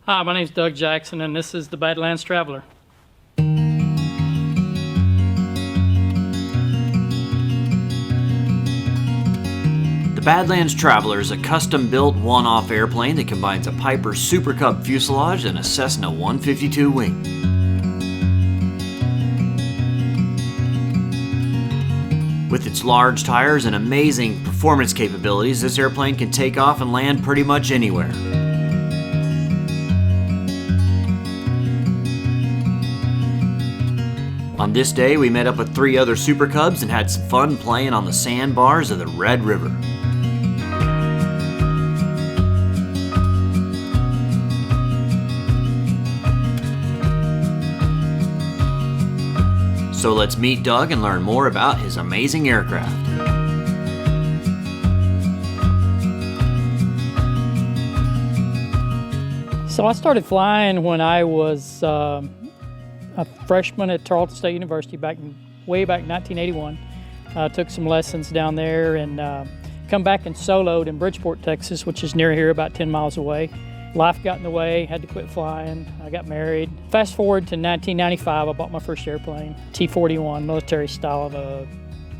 Hi, my name is Doug Jackson, and this is the Badlands Traveller. The Badlands Traveller is a custom-built one-off airplane that combines a Piper supercub fuselage and a Cessna 152 wing. With its large tires and amazing performance capabilities, this airplane can take off and land pretty much anywhere. On this day, we met up with 3 other Super Cubs and had some fun playing on the sandbars of the Red River. So let's meet Doug and learn more about his amazing aircraft. So I started flying when I was a freshman at Tarleton State University way back in 1981. Took some lessons down there and come back and soloed in Bridgeport, Texas, which is near here, about 10 miles away. Life got in the way, had to quit flying. I got married. Fast forward to 1995, I bought my first airplane, T-41, military style of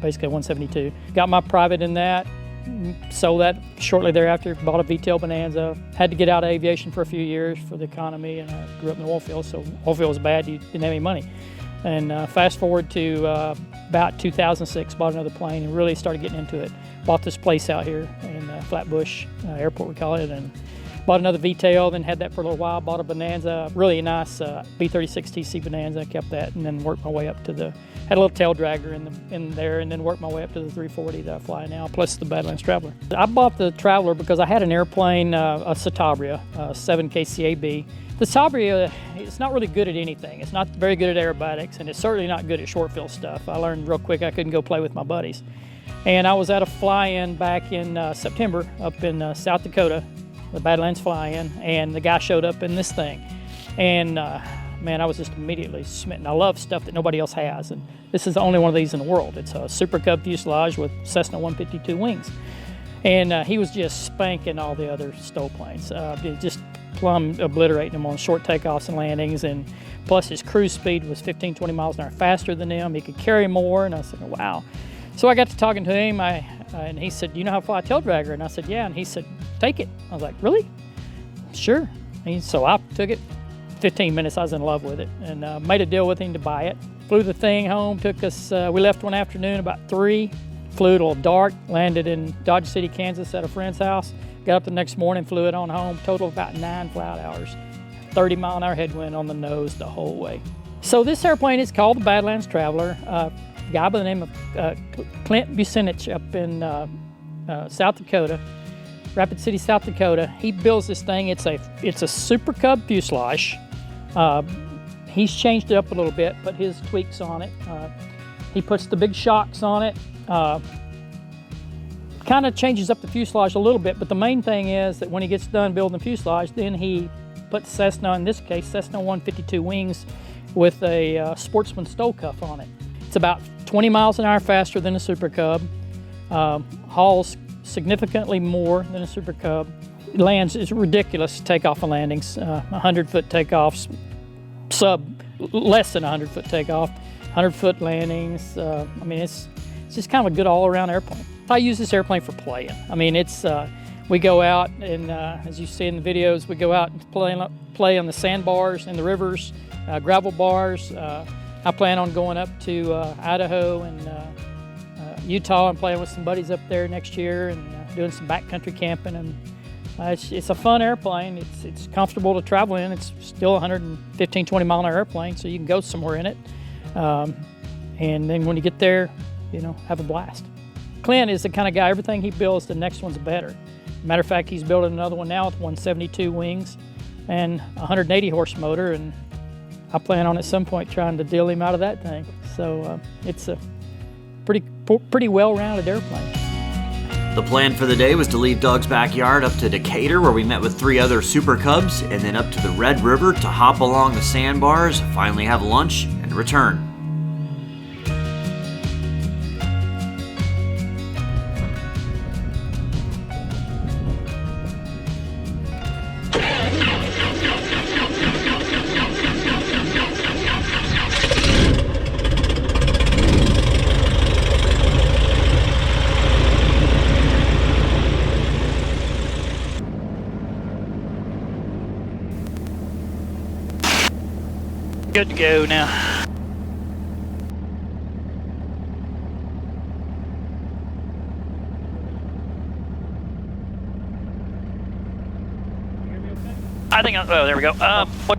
basically a 172. Got my private in that, sold that shortly thereafter, bought a V-tail Bonanza. Had to get out of aviation for a few years for the economy, and I grew up in the oil field, so oil field was bad, you didn't have any money. And fast forward to about 2006, bought another plane and really started getting into it. Bought this place out here in Flatbush Airport, we call it, and bought another V-tail, then had that for a little while, bought a Bonanza, really nice B-36 TC Bonanza, kept that, and then worked my way up to had a little tail dragger in there, and then worked my way up to the 340 that I fly now, plus the Badlands Traveller. I bought the Traveller because I had an airplane, a Citabria, 7KCAB. The Citabria, it's not really good at anything. It's not very good at aerobatics, and it's certainly not good at short field stuff. I learned real quick I couldn't go play with my buddies. And I was at a fly-in back in September up in South Dakota, the Badlands fly-in, and the guy showed up in this thing. And man, I was just immediately smitten. I love stuff that nobody else has, and this is the only one of these in the world. It's a Super Cub fuselage with Cessna 152 wings. And he was just spanking all the other stow planes, just plumb obliterating them on short takeoffs and landings, and plus his cruise speed was 15, 20 miles an hour faster than them. He could carry more, and I said, wow. So I got to talking to him, and he said, you know how to fly a tail dragger? And I said, yeah, and he said, take it. I was like, really? Sure. So I took it. 15 minutes, I was in love with it, and made a deal with him to buy it. Flew the thing home, took us, we left one afternoon about 3, flew it a little dark, landed in Dodge City, Kansas at a friend's house, got up the next morning, flew it on home, total about 9 flight hours, 30 mile an hour headwind on the nose the whole way. So this airplane is called the Badlands Traveller. A guy by the name of Clint Bucinich up in South Dakota, Rapid City, South Dakota. He builds this thing. It's a Super Cub fuselage. He's changed it up a little bit, put his tweaks on it. He puts the big shocks on it. Kind of changes up the fuselage a little bit, but the main thing is that when he gets done building the fuselage, then he puts Cessna, in this case, Cessna 152 wings with a Sportsman stow cuff on it. It's about 20 miles an hour faster than a Super Cub. Hauls significantly more than a Super Cub. It lands, it's ridiculous takeoff and landings, 100-foot takeoffs, less than 100-foot takeoff, 100-foot landings. I mean, it's just kind of a good all-around airplane. I use this airplane for playing. I mean, we go out and, as you see in the videos, we go out and play on the sandbars and the rivers, gravel bars. I plan on going up to Idaho and Utah and playing with some buddies up there next year and doing some backcountry camping. And it's a fun airplane. It's comfortable to travel in. It's still 115, 20 mile an hour airplane, so you can go somewhere in it. And then when you get there, have a blast. Clint is the kind of guy, everything he builds, the next one's better. Matter of fact, he's building another one now with 172 wings and 180 horse motor, and I plan on at some point trying to deal him out of that thing. So it's a pretty well-rounded airplane. The plan for the day was to leave Doug's backyard up to Decatur, where we met with 3 other Super Cubs, and then up to the Red River to hop along the sandbars, finally have lunch, and return. Good to go now. I think, oh, there we go. What?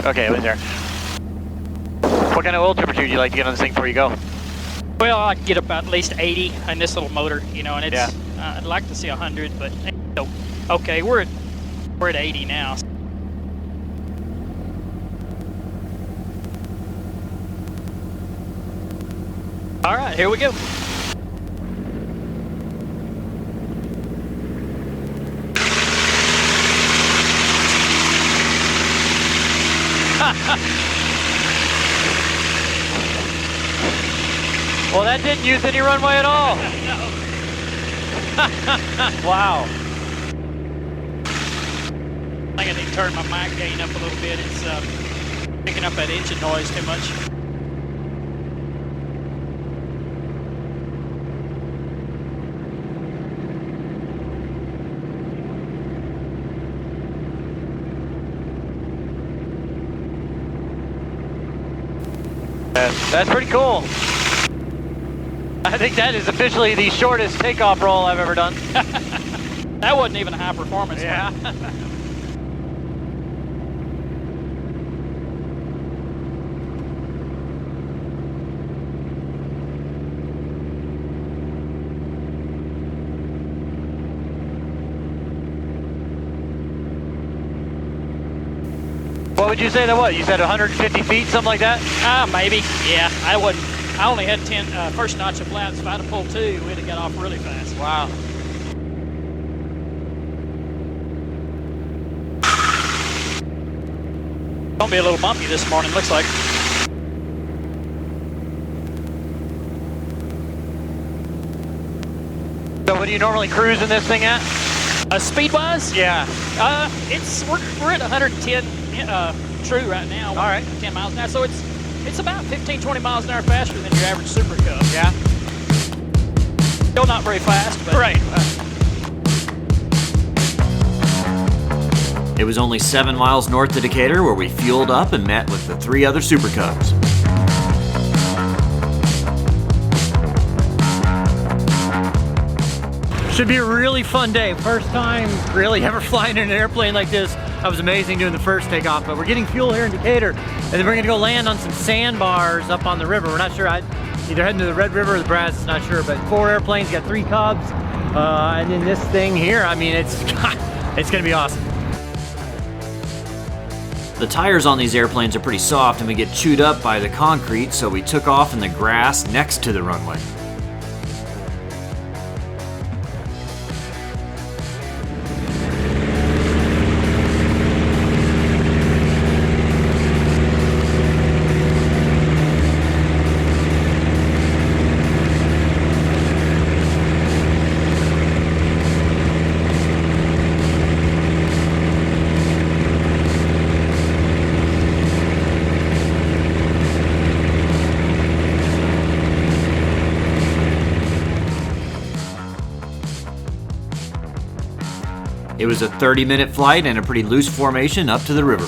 Okay, it was there. What kind of oil temperature do you like to get on this thing before you go? Well, I can get about at least 80 in this little motor, you know, and it's, Yeah. I'd like to see 100, but okay, we're at 80 now. All right, here we go. Well, that didn't use any runway at all. Wow. I think I need to turn my mic gain up a little bit. It's picking up that engine noise too much. That's pretty cool. I think that is officially the shortest takeoff roll I've ever done. That wasn't even a high performance Yeah. one. What would you say that was? You said 150 feet, something like that? Maybe. Yeah, I only had 10 first notch of flaps. If I'd have pulled 2, we'd have got off really fast. Wow. Gonna be a little bumpy this morning, looks like. So what do you normally cruise in this thing at? Speed-wise? Yeah. We're at 110 true right now. All right. 10 miles an hour, so it's about 15, 20 miles an hour faster than your average Super Cub. Yeah. Still not very fast, but Right. It was only 7 miles north of Decatur where we fueled up and met with the 3 other Super Cubs. Should be a really fun day. First time really ever flying in an airplane like this. That was amazing doing the first takeoff, but we're getting fuel here in Decatur, and then we're gonna go land on some sandbars up on the river. We're not sure, either heading to the Red River or the Brazos, not sure, but 4 airplanes, got 3 Cubs, and then this thing here, I mean, it's gonna be awesome. The tires on these airplanes are pretty soft and we get chewed up by the concrete, so we took off in the grass next to the runway. It was a 30-minute flight and a pretty loose formation up to the river.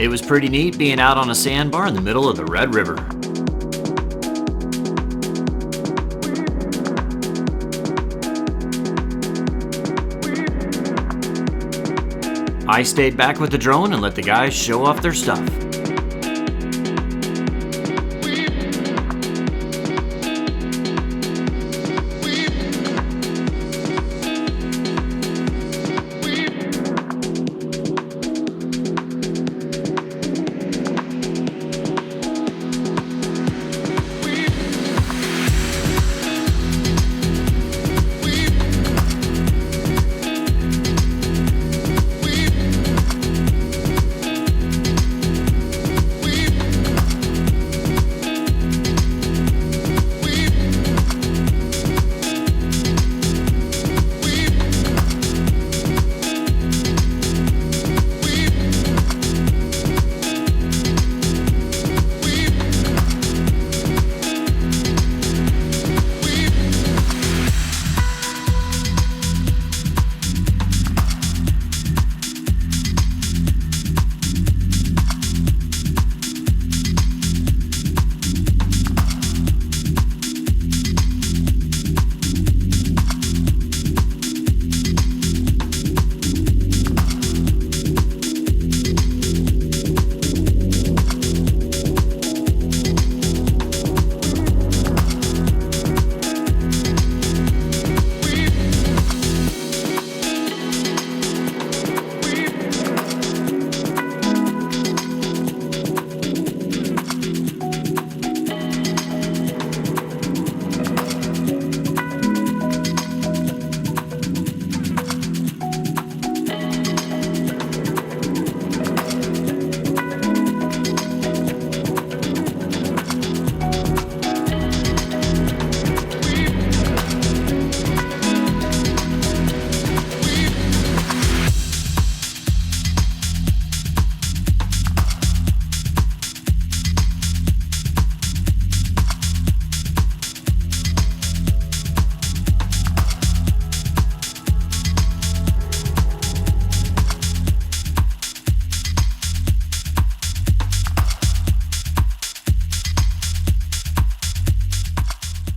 It was pretty neat being out on a sandbar in the middle of the Red River. I stayed back with the drone and let the guys show off their stuff.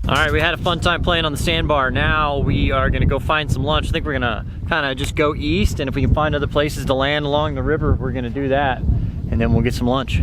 All right, we had a fun time playing on the sandbar. Now we are gonna go find some lunch. I think we're gonna kind of just go east, and if we can find other places to land along the river, we're gonna do that, and then we'll get some lunch.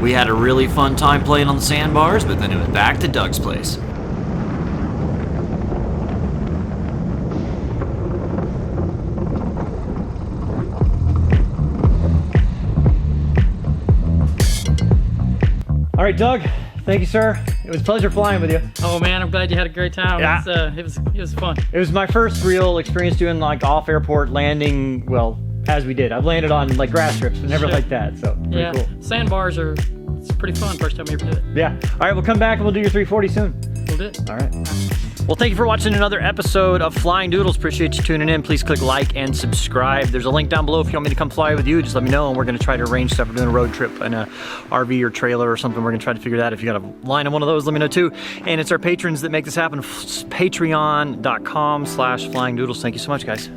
We had a really fun time playing on the sandbars, but then it was back to Doug's place. All right, Doug, thank you, sir. It was a pleasure flying with you. Oh man, I'm glad you had a great time. Yeah. It was fun. It was my first real experience doing like off airport landing, well, as we did. I've landed on like grass strips, but never Sure. like that, so pretty Yeah, cool. sandbars it's pretty fun. First time we ever did it. Yeah. All right, we'll come back and we'll do your 340 soon. We'll do it. All right. Well, thank you for watching another episode of Flying Doodles. Appreciate you tuning in. Please click like and subscribe. There's a link down below if you want me to come fly with you. Just let me know, and we're going to try to arrange stuff. We're doing a road trip in a RV or trailer or something. We're going to try to figure that out. If you got a line on one of those, let me know too. And it's our patrons that make this happen. Patreon.com/flyingdoodles. Thank you so much, guys.